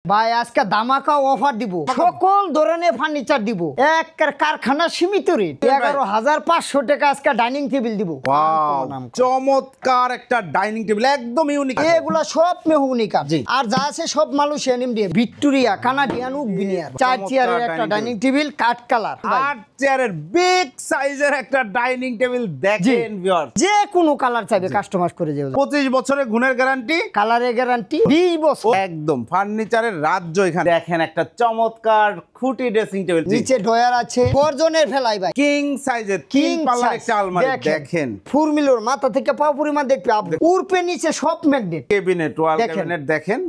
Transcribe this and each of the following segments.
ভাই আজকে ধামাকা অফার দিব, সকল ধরনের ফার্নিচার দিব, এক কারখানা সীমিত রেট 11,500 টাকা। আজকে ডাইনিং টেবিল দিব। চমৎকার একটা ডাইনিং টেবিল, একদম ইউনিক। এগুলা সব মেহগনি কাঠ, আর যা আছে সব Malaysian MDF, Victoria, Canadian oak veneer. 4 চেয়ারের একটা ডাইনিং টেবিল, কাঠ কালার। 8 চেয়ারের বিগ সাইজের একটা ডাইনিং টেবিল দেখেন ভিউয়ার্স, যে কোনো কালার চাইবে কাস্টমাইজ করে দেব। 25 বছরের গুণের গ্যারান্টি, কালারের গ্যারান্টি 20 বছর। একদম ফার্নিচারের রাজ্য। এখানে দেখেন একটা চমৎকার খুঁটি ড্রেসিং টেবিল, নিচে ড্রয়ার আছে, গর্জনের ফেলাই ভাই, কিং সাইজের, কিং পাল্লার একটা আলমারি দেখেন। ফুরমিলোর মাথা থেকে পা পরিমাণ দেখবে আপনি, উপরে নিচে সব ম্যাগনেট, ক্যাবিনেট, ওয়াল ক্যাবিনেট দেখেন।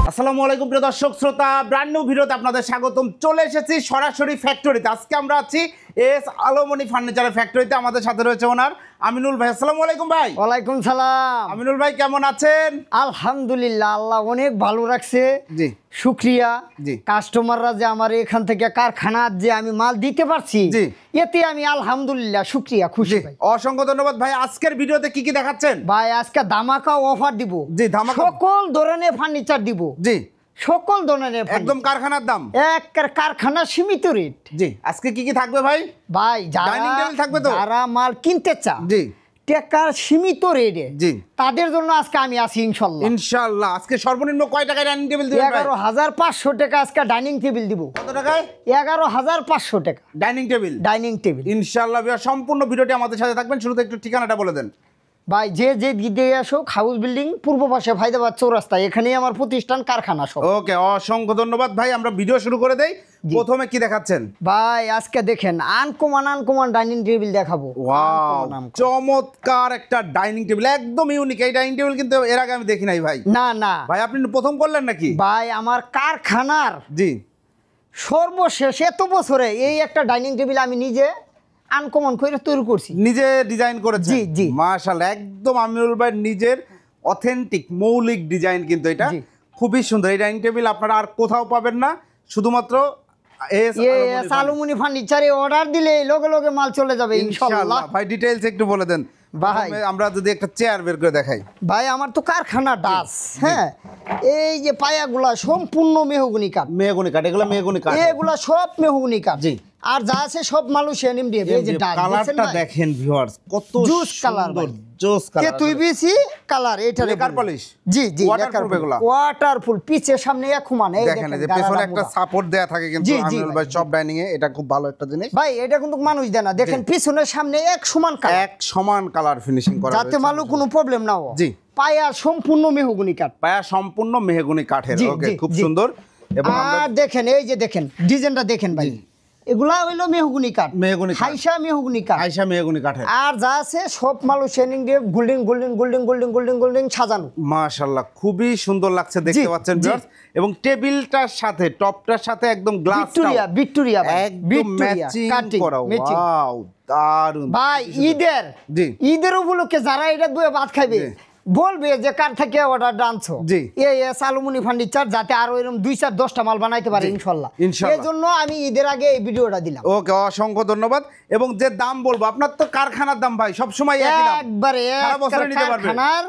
আসসালামু আলাইকুম প্রিয় দর্শক শ্রোতা, ব্র্যান্ড নিউ ভিডিওতে আপনাদের স্বাগতম। চলে এসেছি সরাসরি ফ্যাক্টরিতে। আজকে আমরা আছি এস আলোমনি ফার্নিচারের ফ্যাক্টরিতে। আমাদের সাথে রয়েছে ওনার আমিনুল ভাই। আসসালামু আলাইকুম ভাই। ওয়ালাইকুম সালাম। আমিনুল ভাই কেমন আছেন? আলহামদুলিল্লাহ, আল্লাহ অনেক ভালো রাখছে। জি শুকরিয়া। জি, কাস্টমাররা যে আমার এখান থেকে কারখানার যে আমি মাল দিতে পারছি, জি, এতে আমি আলহামদুলিল্লাহ শুকরিয়া, খুশি ভাই। অসংখ্য ধন্যবাদ ভাই। আজকের ভিডিওতে কি কি দেখাচ্ছেন? ভাই আজকে ধামাকা অফার দিব। জি, ধামাকা, সকল ধরনের ফার্নিচার দিব। জি, সকল ধরনের, একদম কারখানার দাম, এক কারখানা সীমিত রেট। জি, আজকে কি কি থাকবে ভাই? ভাই ডাইনিং টেবিল থাকবে তো, যারা মাল কিনতে চান, জি, টাকার সীমিত রেটে, জি, তাদের জন্য আজকে আমি আছি ইনশাআল্লাহ। ইনশাআল্লাহ। আজকে সর্বনিম্ন কয় টাকায় ডাইনিং টেবিল দিবেন ভাই? 11,500 টাকা আজকে ডাইনিং টেবিল দিব। কত টাকায়? 11,500 টাকা ডাইনিং টেবিল। ডাইনিং টেবিল ইনশাআল্লাহ। সম্পূর্ণ ভিডিওটি আমাদের সাথে থাকবেন। শুরুতে একটু ঠিকানাটা বলে দেন ভাই। যে দিকে আসো, হাউস বিল্ডিং, পূর্ব পাশে ফায়দাবাদ চৌরাস্তা, এখানেই আমার প্রতিষ্ঠান, কারখানা সব। ওকে, অসংখ্য ধন্যবাদ ভাই। আমরা ভিডিও শুরু করে দেই। প্রথমে কি দেখাচ্ছেন ভাই? আজকে দেখেন আনকমন ডাইনিং টেবিল দেখাবো। ওয়াও, চমৎকার একটা ডাইনিং টেবিল, একদম ইউনিক। এই ডাইনিং টেবিল কিন্তু এর আগে আমি দেখি নাই ভাই। না না ভাই, আপনি প্রথম করলেন নাকি? ভাই আমার কারখানার জি, সর্বশেষ এত বছরে এই একটা ডাইনিং টেবিল আমি নিজে আনকমন করে তৈরি করছি, নিজে ডিজাইন করেছেন। জি জি, মাশাআল্লাহ, একদম আমিনুল ভাই নিজের অথেন্টিক মৌলিক ডিজাইন কিন্তু এটা খুবই সুন্দর। এই ডাইনিং টেবিল আপনারা আর কোথাও পাবেন না, শুধুমাত্র এস আলুমিনি ফার্নিচারে অর্ডার দিলে লগে লগে মাল চলে যাবে ইনশাআল্লাহ। ভাই ডিটেইলস একটু বলে দেন ভাই। আমরা যদি একটা চেয়ার বের করে দেখাই ভাই, আমার তো কারখানা ডাস, হ্যাঁ, এই যে পায়াগুলা সম্পূর্ণ মেহগনি কাঠ। মেহগনি কাঠ, এগুলো মেহগনি কাঠ, এগুলা সব মেহগনি কাঠ। জি, আর যা আছে সব মালয়েশিয়ান এমডিএফ। এই যে কালারটা দেখেন ভিউয়ার্স, কত জুস কালার, জুস কালার, তুই বেশি কালার। এটা লেকার পলিশ, জি জি, ওয়াটারপ্রুফ, এগুলা ওয়াটারপ্রুফ। পিছে সামনে এক সমান, এই দেখেন যে পেছনে একটা সাপোর্ট দেয়া থাকে কিন্তু আমিনুল ভাই সব ডাইনিং এ। এটা খুব ভালো একটা জিনিস ভাই, এটা কিন্তু মানুষ দেয় না। দেখেন পিছনে সামনে এক সমান কালার, এক সমান কালার ফিনিশিং করা হয়েছে, যাতে মালু কোনো প্রবলেম না হয়। জি, পায়া সম্পূর্ণ মেহগনি কাঠ, পায়া সম্পূর্ণ মেহগনি কাঠের। ওকে, খুব সুন্দর। এবং আর দেখেন এই যে দেখেন ডিজাইনটা দেখেন ভাই, এগুলা হইলো মেহগনি কাঠ, মেহগনি কাঠ, হাইসা মেহগনি কাঠ, হাইসা মেহগনি কাঠের। আর যা আছে সব মালয়েশিয়ান এমডিএফ, গোল্ডেন ছাজানো। মাশাআল্লাহ, খুবই সুন্দর লাগছে, দেখতে পাচ্ছেন ভিউয়ার্স। এবং টেবিলটার সাথে, টপটার সাথে একদম গ্লাস, ভিক্টোরিয়া একদম ম্যাচিং করা। ওয়াও, দারুণ ভাই। ঈদের উপলক্ষে যারা এটা দুয়ে ভাত খাইবে বলবে যে কার থেকে অর্ডার আনছো, জি, এই আলুমিনি ফার্নিচার, যাতে আরো এরকম 2-4-10টা মাল বানাইতে পারে ইনশাআল্লাহ। এই জন্য আমি ঈদের আগে এই ভিডিওটা দিলাম। ওকে, অসংখ্য ধন্যবাদ। এবং যে দাম বলবো, আপনার তো কারখানার দাম ভাই সব সময় একই দাম, একবারে সারা বছর নিতে পারবেন, কারখানার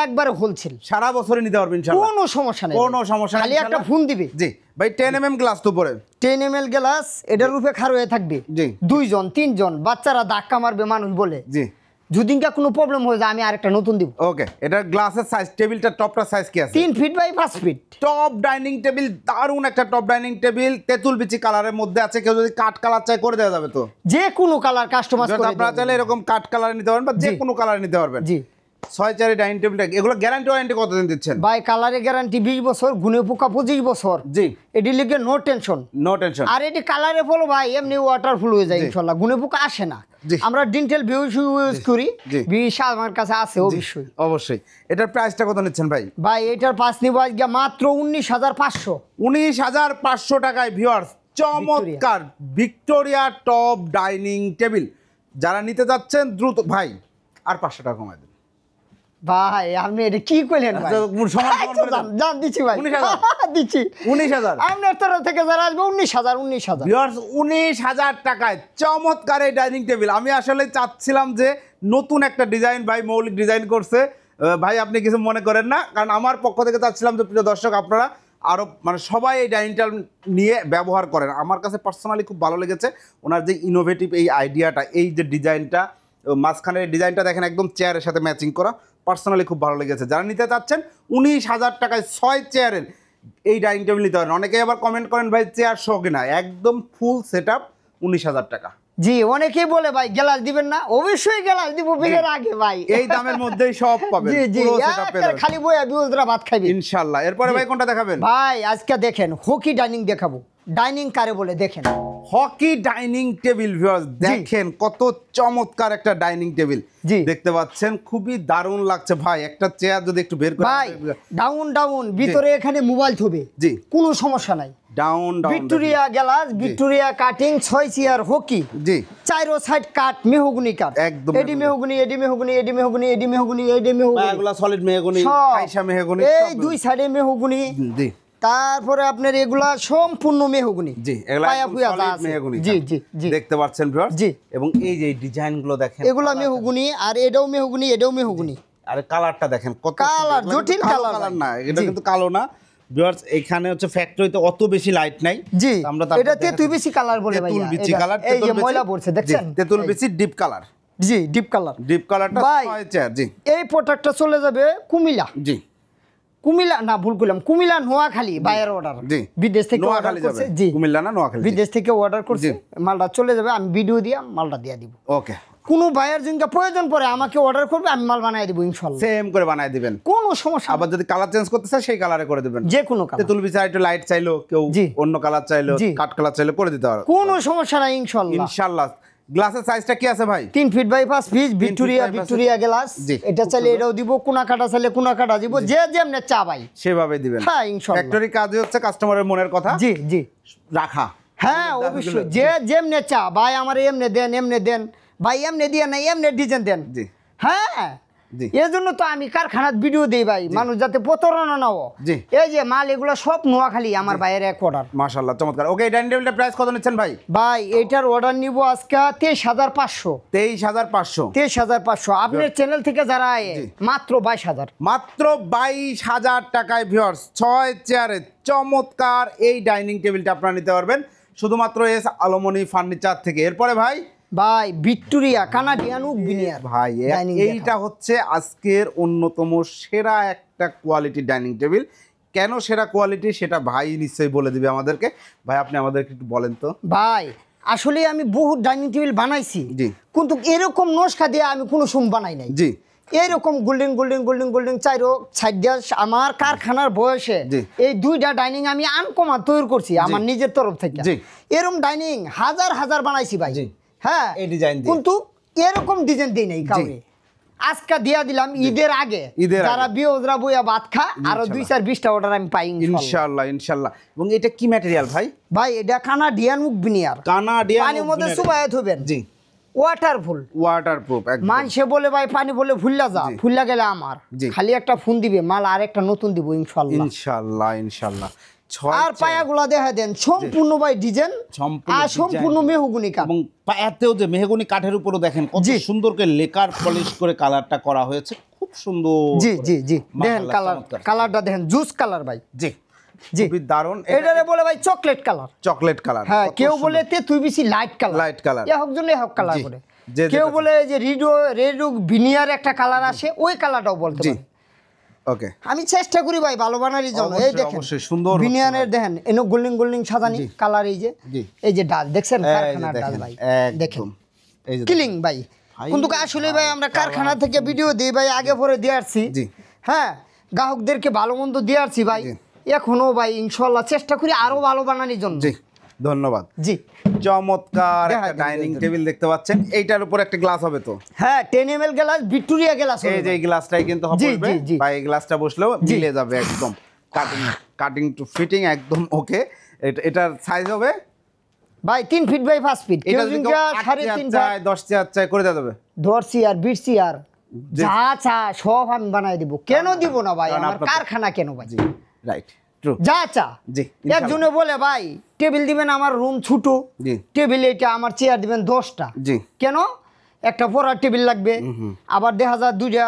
একবারে হোলসেল, সারা বছরে নিতে পারবেন ইনশাআল্লাহ, কোনো সমস্যা নেই, কোনো সমস্যা নেই, খালি একটা ফোন দিবে। জি ভাই, 10mm গ্লাস তো পরে, 10mm গ্লাস, এটার রূপে খার হয়ে থাকবে। জি, 2 জন 3 জন বাচ্চারা ধাক্কা মারবে মানুষ বলে, জি, যদিনকা কোনো প্রবলেম হয়ে যায় আমি আরেকটা নতুন দিব। ওকে, এটার গ্লাসের সাইজ, টেবিলটার টপটার সাইজ কি আছে? 3 feet by 5 feet top dining table, দারুণ একটা টপ ডাইনিং টেবিল, তেঁতুল বিচি কালারের মধ্যে আছে। কেউ যদি কাঠ কালার চাই করে দেওয়া যাবে তো, যে কোনো কালার কাস্টমাইজ করে আপনারা চাইলে এরকম কাঠ কালার নিতে পারবেন বা যে কোনো কালার নিতে পারবেন। জি, 6 ডাইনিং টেবিলটা, এগুলো গ্যারান্টি ওয়ারেন্টি কতদিন দিচ্ছেন ভাই? কালারে গ্যারান্টি 20 বছর, গুনে পোকা 25 বছর। জি, এটি লিখে নো টেনশন, নো টেনশন। আর এটি কালারে ফলো ভাই এমনি ওয়াটারফুল হয়ে যায় ইনশাআল্লাহ, গুনে পোকা আসে না। আমরা ডেন্টাল ভিউজ ইউজ করি, বিশ আমার কাছে আছে অবশ্যই। অবশ্যই। এটার প্রাইসটা কত নিচ্ছেন ভাই? ভাই এটার পাঁচ নিব আজকে মাত্র 19,500। 19,500 টাকায় ভিউয়ার্স, চমৎকার ভিক্টোরিয়া টপ ডাইনিং টেবিল। যারা নিতে যাচ্ছেন দ্রুত ভাই আর 500 টাকা কমায় দেন ভাই। আপনি এটা কি কইলেন ভাই? জান দিচ্ছি ভাই, 19,000 দিচ্ছি, 19,000 আপনার তরফ থেকে যারা আসবে 19,000 ভিউয়ার্স, 19,000 টাকায় চমৎকার এই ডাইনিং টেবিল। আমি আসলে চাচ্ছিলাম যে নতুন একটা ডিজাইন ভাই মৌলিক ডিজাইন করছে, ভাই আপনি কিছু মনে করেন না, কারণ আমার পক্ষ থেকে চাচ্ছিলাম যে প্রিয় দর্শক আপনারা আরও মানে সবাই এই ডাইনিং টেবিল নিয়ে ব্যবহার করেন। আমার কাছে পার্সোনালি খুব ভালো লেগেছে ওনার যে ইনোভেটিভ এই আইডিয়াটা, এই যে ডিজাইনটা, মাঝখানের ডিজাইনটা দেখেন একদম চেয়ারের সাথে ম্যাচিং করা, পার্সোনালি খুব ভালো লেগেছে। যারা নিতে চাচ্ছেন 19,000 টাকায় 6 চেয়ারের এই ডাইনিং টেবিল নিতে পারেন। অনেকেই আবার কমেন্ট করেন ভাই চেয়ার সহ কিনা, একদম ফুল সেট আপ 19,000 টাকা। জি, অনেকেই বলে ভাই গ্লাস দিবেন না, অবশ্যই গ্লাস দিব বিয়ের আগে ভাই, এই দামের মধ্যেই সব পাবেন। জি জি, খালি বইয়া বিউজরা ভাত খাইবে ইনশাআল্লাহ। এরপরে ভাই কোনটা দেখাবেন? ভাই আজকে দেখেন হকি ডাইনিং দেখাবো। ডাইনিং কারে বলে দেখেন, হকি ডাইনিং টেবিল। ভিউয়ার্স দেখেন কত চমৎকার একটা ডাইনিং টেবিল দেখতে পাচ্ছেন, খুবই দারুণ লাগছে ভাই। একটা চেয়ার যদি একটু বের করে ভাই, ডাউন ভিতরে এখানে মোবাইল থবে, জি কোনো সমস্যা নাই। Down Victoria glass, Victoria cutting, 6 chair hockey, জি, চারো সাইড কাট, মেহগনি কাট, একদম AD mahogany, AD mahogany, AD mahogany, AD mahogany, AD mahogany, এগুলা সলিড মেহগনি, আইসা মেহগনি, এই দুই সাইডে মেহগনি, জি। তারপরে আপনার এগুলা সম্পূর্ণ মেহগনি, জি, এগুলা সলিড মেহগনি, জি জি জি, দেখতে পাচ্ছেন ভিউয়ার্স, জি। এবং এই যে ডিজাইনগুলো দেখেন, এগুলা মেহগনি, আর এটাও মেহগনি, এটাও মেহগনি, আর কালারটা দেখেন কত কালার, জটিল কালার না, এটা কিন্তু কালো না ভিউয়ার্স। এখানে হচ্ছে ফ্যাক্টরিতে অত বেশি লাইট নাই, জি, আমরা এটা তেতুল বিচি কালার বলে ভাই, তেতুল বিচি কালার, এই যে ময়লা পড়ছে দেখছেন, তেতুল বিচি ডিপ কালার, জি, ডিপ কালার, ডিপ কালারটা 6 চেয়ার, জি। এই প্রোডাক্টটা চলে যাবে কুমিল্লা, জি, কুমিল্লা না, ভুল করলাম, কুমিল্লা নোয়াখালী, বাইরের অর্ডার, জি, বিদেশ থেকে অর্ডার করছে, জি, কুমিল্লা না নোয়াখালী, বিদেশ থেকে অর্ডার করছে, মালটা চলে যাবে, আমি ভিডিও দিয়া মালটা দিয়া দিব। ওকে, কোন ভাইয়ের জিনকা প্রয়োজন পড়ে আমাকে অর্ডার করবে, আমি মাল বানাই দিব ইনশাআল্লাহ, সেম করে বানাই দিবেন, কোনো সমস্যা। আবার যদি কালার চেঞ্জ করতে চায় সেই কালারে করে দিবেন, যে কোনো কালার, তেতুল বিচি একটু লাইট চাইলো কেউ, অন্য কালার চাইলো, কাট কালার চাইলো করে দিতে পারবে, কোনো সমস্যা নাই ইনশাআল্লাহ। ইনশাআল্লাহ। গ্লাসের সাইজটা কি আছে ভাই? 3 feet by 5 feet, Victoria glass, এটা চাইলে এটাও দিব, কোনা কাটা চাইলে কোনা কাটা দিব, যে যেমনে চা ভাই সেভাবে দিবেন, হ্যাঁ ইনশাআল্লাহ। ফ্যাক্টরি কাজই হচ্ছে কাস্টমারের মনের কথা, জি জি, রাখা, হ্যাঁ অবশ্যই, যে যেমনে চা ভাই আমার এমনে দেন ভাই, এমনে দিয়ে না এমনে ডিজাইন দেন, জি, হ্যাঁ, এর জন্য তো আমি কারখানার ভিডিও দেই ভাই, মানুষ যাতে প্রতারণা না হয়, জি। এই যে মাল এগুলো সব নোয়াখালী, আমার ভাইয়ের এক অর্ডার, মাশাআল্লাহ চমৎকার। ওকে, এই ডাইনিং টেবিলটার প্রাইস কত নিচ্ছেন ভাই? ভাই এটার অর্ডার নিব আজকে 23,500, 23,500 আপনার চ্যানেল থেকে যারা মাত্র 22,000, মাত্র 22,000 টাকায় ভিউয়ার্স 6 চেয়ারে চমৎকার এই ডাইনিং টেবিলটা আপনারা নিতে পারবেন শুধুমাত্র এস আলোমনি ফার্নিচার থেকে। এরপরে ভাই ভিক্টোরিয়া কানাডিয়ান উকবিনিয়ার, ভাই এইটা হচ্ছে আজকের অন্যতম সেরা একটা কোয়ালিটি ডাইনিং টেবিল। কেন সেরা কোয়ালিটি সেটা ভাই নিশ্চয়ই বলে দিবে আমাদেরকে। ভাই আপনি আমাদেরকে একটু বলেন তো। ভাই আসলে আমি বহু ডাইনিং টেবিল বানাইছি, জি, কিন্তু এরকম নকশা দিয়ে আমি কোনো সময় বানাই নাই, জি। এরকম গোল্ডেন চাইরো সাইড দিয়ে আমার কারখানার বয়সে এই দুইটা ডাইনিং আমি আনকমন তৈরি করছি আমার নিজের তরফ থেকে, এরকম ডাইনিং হাজার বানাইছি ভাই, হ্যাঁ, এই ডিজাইন দিয়ে, কিন্তু এরকম ডিজাইন দেই নাই কাউকে। আজকে দিয়া দিলাম ঈদের আগে, যারা বিয়োজরা বইয়া ভাত খা, আরো 2-4-20টা অর্ডার আমি পাই ইনশাআল্লাহ। এবং এটা কি ম্যাটেরিয়াল ভাই? ভাই এটা কানাডিয়ান উকবিনিয়ার, পানির মধ্যে চুবাইয়া থবেন, জি, ওয়াটারপ্রুফ একদম। মানুষে বলে ভাই পানি বলে ফুল্লা গেলে আমার খালি একটা ফোন দিবে, মাল আর একটা নতুন দিব ইনশাআল্লাহ। আর পায়াগুলা দেখা দেন সম্পূর্ণ ভাই ডিজাইন, আর সম্পূর্ণ মেহগনি কাঠ, এবং পায়াতেও যে মেহগনি কাঠের উপরও দেখেন কত সুন্দর করে লেকার পলিশ করে কালারটা করা হয়েছে, খুব সুন্দর, জি জি জি। দেখেন কালারটা দেখেন, জুস কালার ভাই, জি জি, দারুন। এটারে বলে ভাই চকলেট কালার, হ্যাঁ, কেউ বলে তুই বেশি লাইট কালার, এ হোক জন্য হোক কালার করে, কেউ বলে যে রেড ভিনিয়ার একটা কালার আসে, ওই কালারটাও বলতে পারে। ওকে, আমি চেষ্টা করি ভাই ভালো বানানোর জন্য। এই দেখেন সুন্দর ভিনিয়ারের দেখেন এনো গোল্ডেন সাজানি কালার, এই যে ডাল দেখছেন, কারখানার ডাল ভাই, দেখেন এই যে কিলিং ভাই। কিন্তু আসলে ভাই আমরা কারখানা থেকে ভিডিও দিই ভাই, আগে পরে দিয়ে আসছি, হ্যাঁ, গ্রাহকদেরকে ভালো মন্দ দিয়ে আসছি ভাই, এখনো ভাই ইনশাআল্লাহ চেষ্টা করি আরো ভালো বানানোর জন্য। জি, ধন্যবাদ। জি, চমৎকার একটা ডাইনিং টেবিল দেখতে পাচ্ছেন, এইটার উপর একটা গ্লাস হবে তো, হ্যাঁ, 10 ml গ্লাস, ভিক্টোরিয়া গ্লাস, এই যে এই গ্লাসটাই কিন্তু হবে ভাই, এই গ্লাসটা বসলেও মিলে যাবে একদম, কাটিং টু ফিটিং একদম ওকে। এটার সাইজ হবে ভাই 3 ফিট বাই 5 ফিট, এটা যদি 3.5 চাই 10 চেয়ার চাই করে দেওয়া যাবে, 10 চেয়ার 20 চেয়ার যা চা সব আমি বানাই দিব, কেন দিব না ভাই, আমার কারখানা কেন ভাই, রাইট, যা চা, জি। একজনে বলে ভাই টেবিল দিবেন আমার রুম ছোট, টেবিল এটা আমার চেয়ার দিবেন 10টা, জি, কেন একটা পড়ার টেবিল লাগবে, আবার দেখা যায় 2টা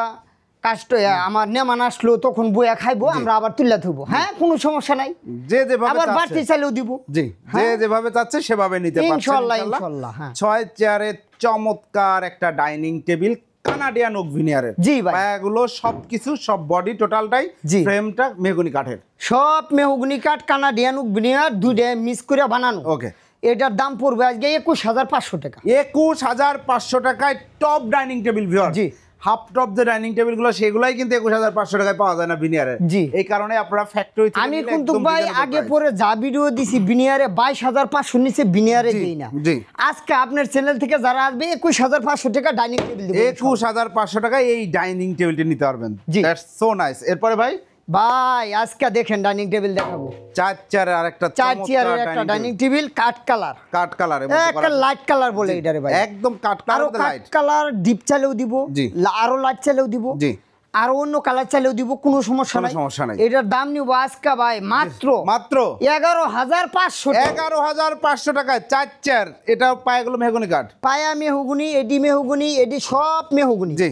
কাস্ট আমার নেমান আসলো তখন বইয়া খাইবো আমরা আবার তুলে থুবো হ্যাঁ কোনো সমস্যা নাই যে যেভাবে আবার বাড়তি চাইলেও দিব জি যে যেভাবে চাচ্ছে সেভাবে নিতে পারছেন ইনশাআল্লাহ ইনশাআল্লাহ হ্যাঁ 6 চেয়ারের চমৎকার একটা ডাইনিং টেবিল কানাডিয়ান ওক ভিনিয়ারের জি ভাই পায়াগুলো সবকিছু সব বডি টোটালটাই ফ্রেমটা মেহগনি কাঠের সব মেহগনি কাঠ কানাডিয়ান ওক ভিনিয়ার দুইটা মিক্স করে বানানো ওকে এটার দাম পড়বে আজকে 21500 টাকা 21500 টাকায় টপ ডাইনিং টেবিল ভিউয়ার জি হাফ টপ যে ডাইনিং টেবিল গুলো সেগুলাই কিন্তু 21500 টাকায় পাওয়া যায় না বিনিয়ারে জি এই কারণে আপনারা ফ্যাক্টরি থেকে আমি কিন্তু ভাই আগে পরে যা ভিডিও দিছি বিনিয়ারে 22500 নিচে বিনিয়ারে দেই না জি আজকে আপনার চ্যানেল থেকে যারা আসবে 21500 টাকা ডাইনিং টেবিল দিব 21500 টাকায় এই ডাইনিং টেবিলটি নিতে পারবেন দ্যাটস সো নাইস এরপরে ভাই আজকে দেখেন ডাইনিং টেবিল দেখাবো 4 চেয়ারের আরেকটা 4 চেয়ারের একটা ডাইনিং টেবিল কাট কালার একটা লাইট কালার বলে এটারে ভাই একদম কাট কালার আর লাইট কালার ডিপ চালেও দিব আরো লাইট চালেও দিব জি আর অন্য কালার চালেও দিব কোনো সমস্যা নাই এটার দাম নিব আজকে ভাই মাত্র 11500 11500 টাকায় 4 চেয়ার এটা পায়াগুলো মেহগনি কাঠ পায়া মেহগনি এডি সব মেহগনি জি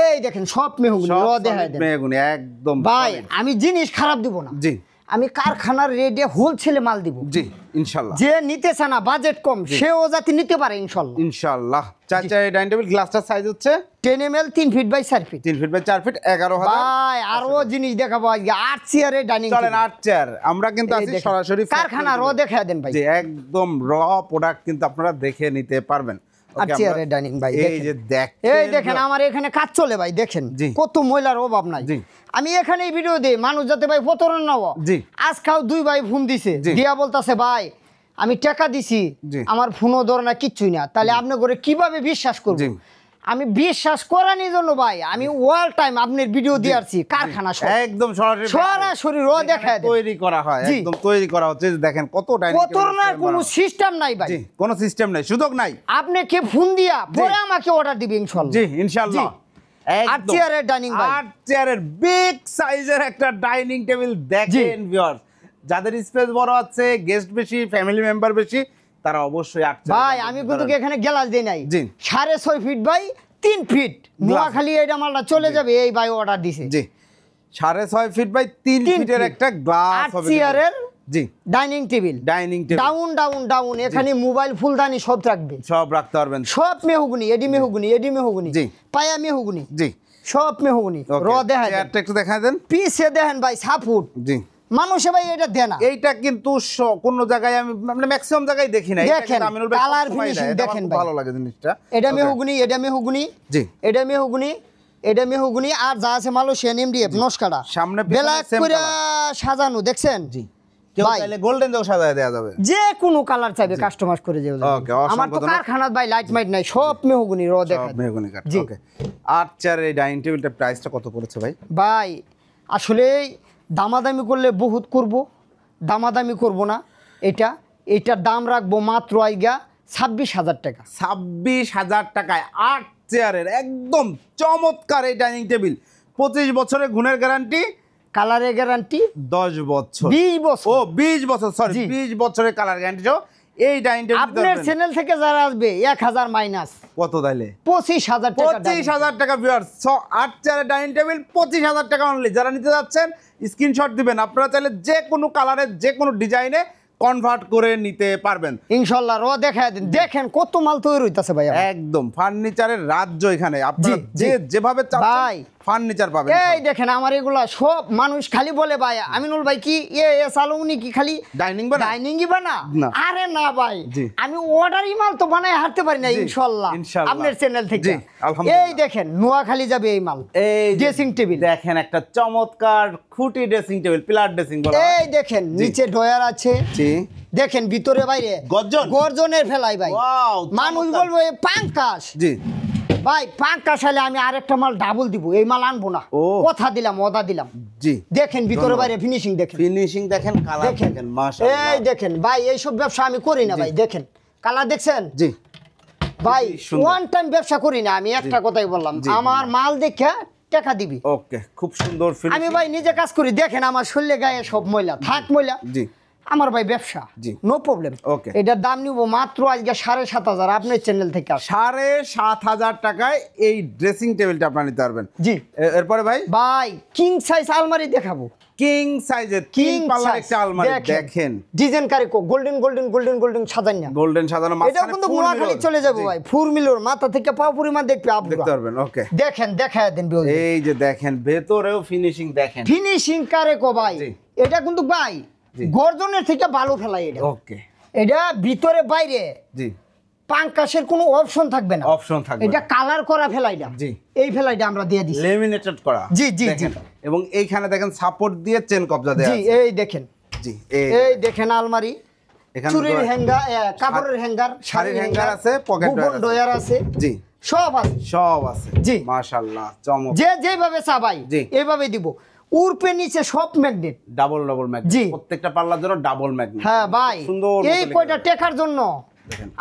এই দেখেন সব মেহগনি র দেখায় দেন মেহগনি একদম ভাই আমি জিনিস খারাপ দিব না জি আমি কারখানার রেটে হোলসেলে মাল দিব জি ইনশাআল্লাহ যে নিতে চায় না বাজেট কম সেও যাতে নিতে পারে ইনশাআল্লাহ ইনশাআল্লাহ 4 চেয়ার ডাইনিং টেবিল গ্লাসটার সাইজ হচ্ছে 10 ml 3 feet by 4 feet 3 feet by 4 feet 11000 ভাই আরো জিনিস দেখাবো আজকে 8 চেয়ারে ডাইনিং চলেন 8 চেয়ার আমরা কিন্তু আছি সরাসরি কারখানা র দেখায় দেন ভাই জি একদম র প্রোডাক্ট কিন্তু আপনারা দেখে নিতে পারবেন চেয়ারে ডাইনিং ভাই এই যে দেখেন আমার এখানে কাজ চলে ভাই দেখেন কত ময়লার অভাব নাই আমি এখানে ভিডিও দেই মানুষ যাতে ভাই প্রতারণা না হয় আজকাল 2 ভাই ফোন দিছে দিয়া বলতাছে ভাই আমি টাকা দিছি আমার ফোনও ধরে না কিচ্ছুই না তাহলে আপনি করে কিভাবে বিশ্বাস করব আমি বিশ্বাস করানোর জন্য ভাই আমি অল টাইম আপনার ভিডিও দিয়ে আসছি কারখানা একদম সরাসরি র দেখায় তৈরি করা হয় একদম তৈরি করা হচ্ছে দেখেন কত ডাইনিং প্রতারণার কোনো সিস্টেম নাই ভাই কোনো সিস্টেম নাই সুযোগ নাই আপনি কি ফোন দিয়া পরে আমাকে অর্ডার দিবেন ইনশাআল্লাহ জি ইনশাআল্লাহ 8 চেয়ারের ডাইনিং ভাই 8 চেয়ারের বিগ সাইজের একটা ডাইনিং টেবিল দেখেন ভিউয়ার্স যাদের স্পেস বড় আছে গেস্ট বেশি ফ্যামিলি মেম্বার বেশি তারা অবশ্যই 8 চেয়ার ভাই আমি কিন্তু এখানে গ্লাস দেই নাই 6.5 ফিট বাই 3 ফিট নোয়াখালী এইটা মালটা চলে যাবে এই ভাই অর্ডার দিছে জি 6.5 ফিট বাই 3 ফিটের একটা গ্লাস হবে 8 চেয়ারের জি ডাইনিং টেবিল ডাউন এখানে মোবাইল ফুলদানি সব রাখবে সব রাখতে পারবেন সব মেহগনি এডি মেহগনি জি পায়া মেহগনি জি সব মেহগনি র দেখায় দেন একটু দেখায় দেন পিছে দেখেন ভাই 6 ফুট জি মানুষে ভাই এটা দেয় না এইটা কিন্তু কোন জায়গায় আমি মানে ম্যাক্সিমাম জায়গায় দেখি না দেখেন কালার ফিনিশিং দেখেন ভাই ভালো লাগে জিনিসটা এটা মেহগনি জি এটা মেহগনি আর যা আছে মালয়েশিয়ান এমডিএফ নস্কাটা সামনে ব্ল্যাক করে সাজানো দেখছেন জি কেউ চাইলে গোল্ডেন দাও সাজায় দেয়া যাবে যে কোনো কালার চাইবে কাস্টমাইজ করে দেওয়া যাবে ওকে আমার তো কারখানাত ভাই লাইট মাইট নাই সব মেহগনি র দেখা মেহগনি কাট ওকে 8 চেয়ার এই ডাইনিং টেবিলটার প্রাইসটা কত পড়েছে ভাই ভাই আসলে দামাদামি করলে বহুত করব দামাদামি করব না এটার দাম রাখবো মাত্র আইগা 26000 টাকা 26000 টাকায় 8 চেয়ারের একদম চমৎকার এই ডাইনিং টেবিল 25 বছরের গুণের গ্যারান্টি কালারের গ্যারান্টি 10 বছর 20 বছর 20 বছর সরি 20 বছরের কালার গ্যারান্টি এই ডাইনিং টেবিল আপনার চ্যানেল থেকে যারা আসবে 1000 মাইনাস কত তাইলে 25000 টাকা 25000 টাকা ভিউয়ার্স 8 চেয়ারের ডাইনিং টেবিল 25000 টাকা অনলি যারা নিতে যাচ্ছেন স্ক্রিনশট দিবেন আপনারা চাইলে যে কোনো কালারের যে কোনো ডিজাইনে কনভার্ট করে নিতে পারবেন ইনশাআল্লাহ র দেখায় দেন দেখেন কত মাল তৈরি হইতাছে ভাই একদম ফার্নিচারের রাজ্য এখানে আপনারা যেভাবে চাচ্ছেন ফার্নিচার পাবেন এই দেখেন আমার এগুলা সব মানুষ খালি বলে ভাই আমিনুল ভাই কি সালুনি কি খালি ডাইনিংই বানা আরে না ভাই আমি অর্ডারই মাল তো বানাই হারতে পারি না ইনশাআল্লাহ আপনার চ্যানেল থেকে এই দেখেন নোয়াখালী যাবে এই মাল এই ড্রেসিং টেবিল দেখেন একটা চমৎকার খুঁটি ড্রেসিং টেবিল পিলার ড্রেসিং বলা এই দেখেন নিচে ডয়ার আছে জি দেখেন ভিতরে বাইরে গর্জনের ফেলাই ভাই মানুষ বলবো এই পাঙ্কাশ জি ভাই পাঙ্কাশ হলে আমি আরেকটা মাল ডাবল দিব এই মাল আনবো না কথা দিলাম ওদা দিলাম জি দেখেন ভিতরে বাইরে ফিনিশিং দেখেন কালার দেখেন মাশাআল্লাহ এই দেখেন ভাই এই সব ব্যবসা আমি করি না ভাই দেখেন কালার দেখছেন জি ভাই ওয়ান টাইম ব্যবসা করি না আমি একটা কথাই বললাম আমার মাল দেখে টাকা দিবি ওকে খুব সুন্দর ফিনিশিং আমি ভাই নিজে কাজ করি দেখেন আমার শরীরে গায়ে সব ময়লা থাক ময়লা জি আমার ভাই ব্যবসা, নো প্রবলেম। ওকে, এটার দাম নিব মাত্র আজকে ৭,৫০০ আপনার চ্যানেল থেকে। ৭,৫০০ টাকায় এই ড্রেসিং টেবিলটা আপনারা নিতে পারবেন। জি, এরপরে ভাই কিং সাইজ আলমারি দেখাবো। কিং সাইজের কিং পাল্লার একটা আলমারি দেখেন, ডিজাইন কারিকো গোল্ডেন সাজানো, গোল্ডেন সাজানো। এটা কিন্তু নোয়াখালী চলে যাবে ভাই, ফুল মিলোর মাথা থেকে পা পরিমাণ দেখতে পারবেন। ওকে, দেখেন দেখায় দেন। এই যে দেখেন ভেতরেও ফিনিশিং দেখেন, ফিনিশিং কারিকো ভাই। এটা কিন্তু ভাই গর্জনের থেকে ভালো ফেলাই এটা। ওকে, এটা ভিতরে বাইরে জি পাঙ্কাশের কোনো অপশন থাকবে না, এটা কালার করা ফেলাইটা। জি, এই ফেলাইটা আমরা দিয়ে দিছি, লেমিনেটেড করা। জি জি জি, এবং এইখানে দেখেন সাপোর্ট দিয়ে চেন কবজা দেয়া আছে। জি, এই দেখেন, জি এই দেখেন আলমারি, এখানে চুরির হ্যাঙ্গার, কাপড়ের হ্যাঙ্গার, শাড়ির হ্যাঙ্গার আছে, পকেট ডয়ার আছে, জি সব আছে, জি মাশাআল্লাহ চমৎকার। যে যেভাবে চাই এইভাবে দিব। উরপে নিচে সব ম্যাগনেট, ডাবল ম্যাগনেট, প্রত্যেকটা পাল্লার জন্য ডাবল ম্যাগনেট। হ্যাঁ ভাই, সুন্দর। এই কয়টা টেকার জন্য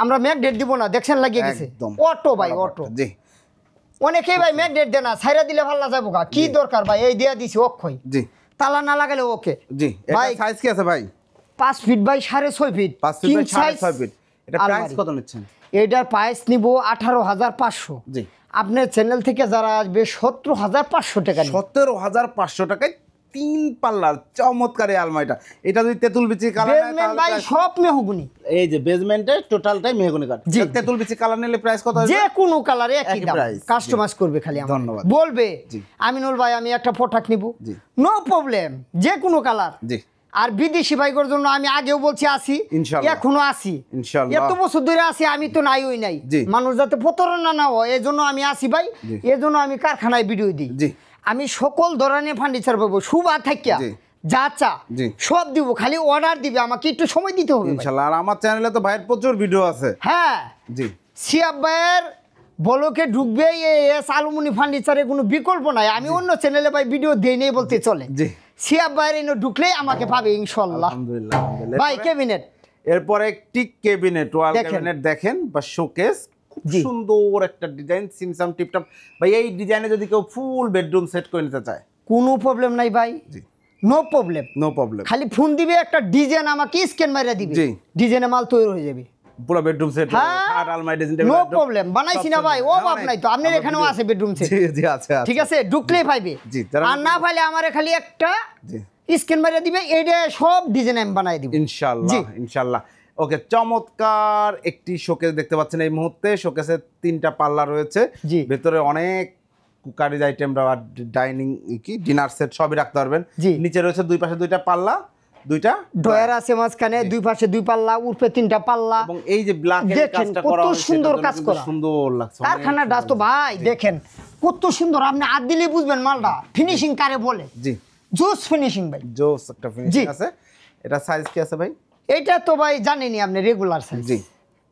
আমরা ম্যাগনেট দিব না, দেখছেন লাগিয়ে গেছে অটো ভাই, অটো। জি, অনেকেই ভাই ম্যাগনেট দেনা ছাইরা দিলে ভালো যাবো গা, কি দরকার ভাই, এই দিয়া দিছি অক্ষয়। জি, তালা না লাগালে ওকে। জি, ভাই সাইজ কি আছে ভাই? 5 feet by 6.5 feet, 5 feet by 6.5 feet. এটা প্রাইস কত নিচ্ছেন? এটার প্রাইস নিব 18,500। জি, আপনার চ্যানেল থেকে যারা আসবে 17,500 টাকা। 17,500 টাকায় 3 পাল্লার চমৎকার এই আলমারিটা। এটা যদি তেতুল বিচি কালার বেজমেন্ট ভাই সব মেহগনি, এই যে বেজমেন্টে টোটালটাই মেহগনি কাঠ। তেতুল বিচি কালার নিলে প্রাইস কত হবে? যে কোনো কালারে একই দাম, কাস্টমাইজ করবে খালি আমার। ধন্যবাদ। বলবে আমিনুল ভাই আমি একটা প্রোডাক্ট নিব, নো প্রবলেম, যে কোনো কালার। জি, আর বিদেশি বাইকের জন্য আমি আগেও বলছি আসি, এখনো আসি, এত বছর ধরে আসি, আমি তো নাই ওই নাই, মানুষ যাতে প্রতারণা না হয় এজন্য আমি আসি ভাই, এজন্য আমি কারখানায় ভিডিও দিই। আমি সকল ধরনের ফার্নিচার পাবো, সুবা থাকিয়া যা চা সব দিব, খালি অর্ডার দিবে, আমাকে একটু সময় দিতে হবে ইনশাআল্লাহ। আর আমার চ্যানেলে তো ভাইয়ের প্রচুর ভিডিও আছে। হ্যাঁ জি, সিয়াব ভাইয়ের বলকে ঢুকবে এস আলুমিনি ফার্নিচারে কোনো বিকল্প নাই। আমি অন্য চ্যানেলে ভাই ভিডিও দেই নেই বলতে চলে। জি, সিয়াব ভাইয়ের এনে ঢুকলেই আমাকে পাবে ইনশাআল্লাহ। আলহামদুলিল্লাহ। ভাই ক্যাবিনেট, এরপর একটি ক্যাবিনেট, ওয়াল ক্যাবিনেট দেখেন বা শোকেস, সুন্দর একটা ডিজাইন, সিমসাম টিপটপ। ভাই এই ডিজাইনে যদি কেউ ফুল বেডরুম সেট করে নিতে চায় কোনো প্রবলেম নাই ভাই। জি, নো প্রবলেম, খালি ফোন দিবে, একটা ডিজাইন আমাকে স্ক্যান মাইরা দিবে, ডিজাইনে মাল তৈরি হয়ে যাবে, পুরো বেডরুম সেট, খাট আলমারি ডিজাইন, নো প্রবলেম। বানাইছি না ভাই, ও বাপ নাই তো, আপনার এখানেও আছে বেডরুম সেট। জি জি আছে, ঠিক আছে, ঢুকলেই পাইবে। আর না পাইলে আমারে খালি একটা স্ক্যান মাইরা দিবে, এইটা সব ডিজাইন আমি বানাই দিব ইনশাআল্লাহ। ওকে, চমৎকার একটি শোকেস দেখতে পাচ্ছেন এই মুহূর্তে। শোকেসের 3টা পাল্লা রয়েছে, ভেতরে অনেক কুকারিজ আইটেম, ডাইনিং কি ডিনার সেট সবই রাখতে পারবেন। নিচে রয়েছে দুই পাশে 2টা পাল্লা, 2টা ডয়ার আছে মাঝখানে, দুই পাশে 2 পাল্লা, উপরে 3টা পাল্লা। এবং এই যে ব্ল্যাক এর কাজটা করা হয়েছে, কত সুন্দর কাজ করা, সুন্দর লাগছে কারখানাটা তো ভাই। দেখেন কত সুন্দর, আপনি হাত দিলেই বুঝবেন মালটা ফিনিশিং কারে বলে। জি, জোস ফিনিশিং ভাই, জোস একটা ফিনিশিং আছে। এটা সাইজ কি আছে ভাই? এটা তো ভাই জানেনই আপনি, রেগুলার সাইজ। জি,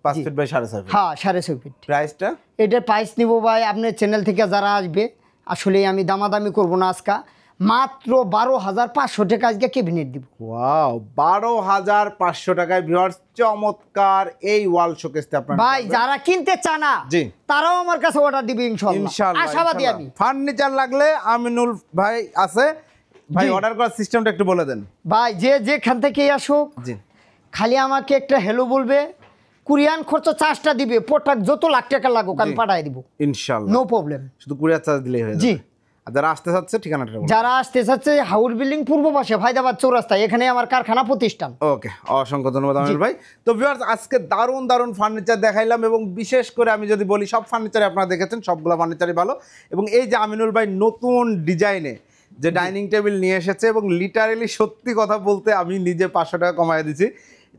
5 ফিট বাই 6.5 ফিট। হ্যাঁ 6.5 ফিট। প্রাইসটা, এটার প্রাইস নিব ভাই আপনার চ্যানেল থেকে যারা আসবে, আসলে আমি দামাদামি করব না আজকে, মাত্র 12,500 টাকা আজকে ক্যাবিনেট দিব। ওয়াও, 12,500 টাকায় ভিউয়ার্স চমৎকার এই ওয়াল শোকেসটা আপনারা ভাই যারা কিনতে চান না, জি তারাও আমার কাছে অর্ডার দিবে ইনশাআল্লাহ। আশাবাদী আমি। ফার্নিচার লাগলে আমিনুল ভাই আছে ভাই, অর্ডার করার সিস্টেমটা একটু বলে দেন ভাই। যে যেখান থেকে আসুক, জি খালি আমাকে একটা হ্যালো বলবে, কুরিয়ান খরচ চার্জটা দিবে, প্রোডাক্ট যত লাখ টাকা লাগুক আমি পাঠাই দিব ইনশাআল্লাহ, নো প্রবলেম। শুধু কুরিয়ার চার্জ দিলেই হয়ে যাবে। জি, আর যারা আসতে চাচ্ছে ঠিকানাটা বলুন। যারা আসতে চাচ্ছে হাউর বিল্ডিং পূর্ব পাশে ফায়দাবাদ চৌরাস্তায়, এখানে আমার কারখানা প্রতিষ্ঠান। ওকে, অসংখ্য ধন্যবাদ আমিনুল ভাই। তো ভিউয়ার্স আজকে দারুণ ফার্নিচার দেখাইলাম, এবং বিশেষ করে আমি যদি বলি সব ফার্নিচারে আপনারা দেখেছেন, সবগুলো ফার্নিচারই ভালো। এবং এই যে আমিনুল ভাই নতুন ডিজাইনে যে ডাইনিং টেবিল নিয়ে এসেছে, এবং লিটারেলি সত্যি কথা বলতে আমি নিজে 500 টাকা কমায় দিছি।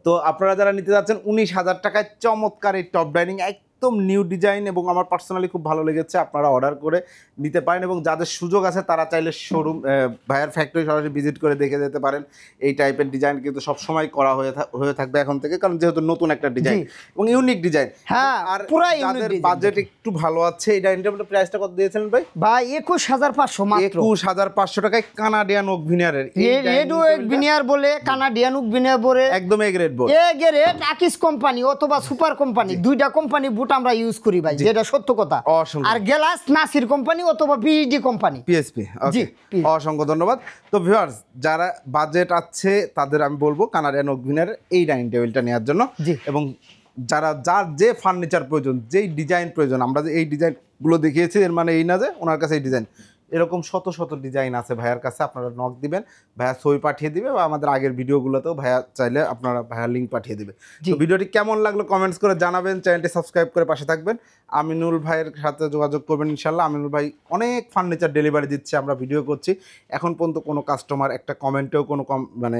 তো আপনারা যারা নিতে যাচ্ছেন 19,000 টাকায় চমৎকার এই টপ ডাইনিং, একদম নিউ ডিজাইন, এবং আমার পার্সোনালি খুব ভালো লেগেছে। আপনারা অর্ডার করে নিতে পারেন, এবং যাদের সুযোগ আছে তারা চাইলে শোরুম ভাইয়ার ফ্যাক্টরি সরাসরি ভিজিট করে দেখে যেতে পারেন। এই টাইপের ডিজাইন কিন্তু সবসময় করা হয়ে থাকবে এখন থেকে, কারণ যেহেতু নতুন একটা ডিজাইন এবং ইউনিক ডিজাইন। হ্যাঁ, আর পুরো যাদের বাজেট একটু ভালো আছে, এই ডাইনিং টেবিলের প্রাইসটা কত দিয়েছিলেন ভাই? ভাই 21,500 মাত্র। 21,500 টাকায় কানাডিয়ান ওক ভিনিয়ারের, রেড ওক ভিনিয়ার বলে, কানাডিয়ান ওক ভিনিয়ার বলে, একদম এ গ্রেড বলে, এ গ্রেড আকিস কোম্পানি অথবা সুপার কোম্পানি, দুইটা কোম্পানি বুটা আমরা ইউজ করি ভাই, যেটা সত্য কথা। অসংখ্য। আর গ্লাস নাসির কোম্পানি অথবা বিডি কোম্পানি, পিএসপি। জি, অসংখ্য ধন্যবাদ। তো ভিউয়ার্স, যারা বাজেট আছে তাদের আমি বলবো কানাডিয়ান ওকভিনের এই ডাইনিং টেবিলটা নেওয়ার জন্য। এবং যার যে ফার্নিচার প্রয়োজন, যেই ডিজাইন প্রয়োজন, আমরা যে এই ডিজাইনগুলো দেখিয়েছি এর মানে এই না যে ওনার কাছে এই ডিজাইন, এরকম শত শত ডিজাইন আছে ভাইয়ার কাছে। আপনারা নক দিবেন, ভাইয়া ছবি পাঠিয়ে দিবে, বা আমাদের আগের ভিডিওগুলোতেও ভাইয়া চাইলে আপনারা ভাইয়া লিঙ্ক পাঠিয়ে দিবে। তো ভিডিওটি কেমন লাগলো কমেন্টস করে জানাবেন, চ্যানেলটি সাবস্ক্রাইব করে পাশে থাকবেন। আমিনুল ভাইয়ের সাথে যোগাযোগ করবেন ইনশাল্লাহ। আমিনুল ভাই অনেক ফার্নিচার ডেলিভারি দিচ্ছে, আমরা ভিডিও করছি, এখন পর্যন্ত কোনো কাস্টমার একটা কমেন্টেও কোনো মানে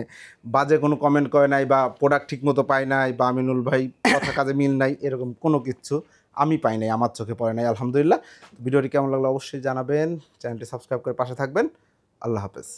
বাজে কোনো কমেন্ট করে নাই, বা প্রোডাক্ট ঠিক মতো পায় নাই, বা আমিনুল ভাই কথা কাজে মিল নাই, এরকম কোনো কিছু আমি পাই নাই, আমার চোখে পড়ে নাই, আলহামদুলিল্লাহ। ভিডিওটি কেমন লাগলো অবশ্যই জানাবেন, চ্যানেলটি সাবস্ক্রাইব করে পাশে থাকবেন। আল্লাহ হাফেজ।